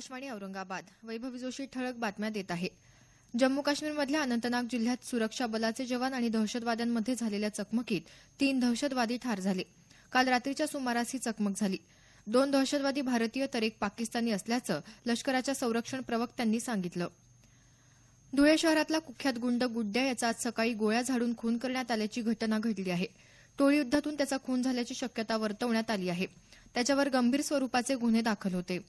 आकाशवाणी औरंगाबाद. वैभवी जोशी ठळक बातम्या देत आहे. जम्मू काश्मीरमधल्या अनंतनाग जिल्ह्यात सुरक्षा बलाचे जवान आणि दहशतवाद्यांमध्ये झालेल्या चकमकीत 3 दहशतवादी ठार झाले. काल रात्रीच्या सुमारास ही चकमक झाली. 2 दहशतवादी भारतीय तर एक पाकिस्तानी असल्याचं लष्कराच्या संरक्षण प्रवक्त्यांनी सांगितलं. धुळे शहरातला कुख्यात गुंड गुड्ड्या याचा आज सकाळी गोळ्या झाडून खून करण्यात आल्याची घटना घडली आहे. टोळी युद्धातून त्याचा खून झाल्याची शक्यता वर्तवण्यात आली आहे. त्याच्यावर गंभीर स्वरूपाचे गुन्हे दाखल होते.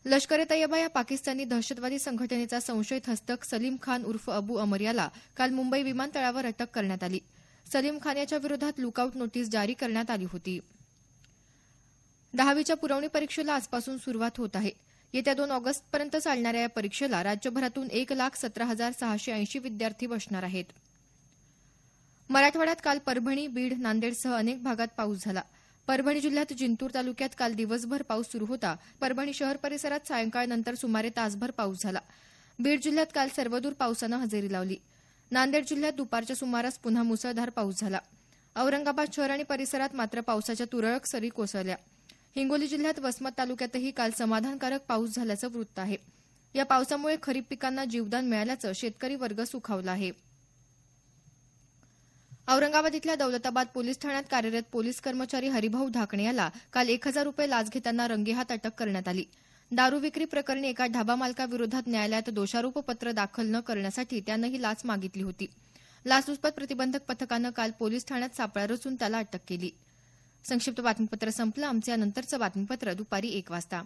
लष्कर-ए-तैयबा या पाकिस्तानी दहशतवादी संघटनेचा संशयित हस्तक सलीम खान उर्फ अबू अमर याला काल मुंबई विमानतळावर अटक करण्यात आली. सलीम खान याच्या विरोधात लुकआउट नोटीस जारी करण्यात आली होती. 10वीच्या पुरवणी परीक्षेला आजपासून सुरुवात होत आहे. येत्या 2 ऑगस्टपर्यंत चालणाऱ्या या परीक्षेला राज्यभरातून 1,17,680 विद्यार्थी बसणार आहेत. मराठवाड्यात काल परभणी, बीड, नांदेडसह अनेक भागात पाऊस झाला. परभणी जिल्ह्यात जिंतूर तालुक्यात काल दिवसभर पाऊस सुरू होता. परभणी शहर परिसरात सायंकाळनंतर सुमारे तासभर पाऊस झाला. बीड जिल्ह्यात काल सर्वदूर पावसानं हजेरी लावली. नांदेड जिल्ह्यात दुपारच्या सुमारास पुन्हा मुसळधार पाऊस झाला. औरंगाबाद शहर आणि परिसरात मात्र पावसाच्या तुरळक सरी कोसळल्या. हिंगोली जिल्ह्यात वसमत तालुक्यातही काल समाधानकारक पाऊस झाल्याचं वृत्त आहे. या पावसामुळे खरीप पिकांना जीवदान मिळाल्याचं शेतकरी वर्ग सुखावला आहे. औरंगाबाद इथल्या दौलताबाद पोलीस ठाण्यात कार्यरत पोलीस कर्मचारी हरिभाऊ ढाकणे याला काल 1,000 रुपये लाच घेताना रंगेहात अटक करण्यात आली. दारू विक्री प्रकरणी एका ढाबा मालकाविरोधात न्यायालयात दोषारोपपत्र दाखल न करण्यासाठी त्यानं ही लाच मागितली होती. लाचलुचपत प्रतिबंधक पथकानं काल पोलीस ठाण्यात सापळा रचून त्याला अटक केली. संक्षिप्त बातमीपत्र संपलं. आमचे यानंतरचं बातमीपत्र दुपारी 1 वाजता.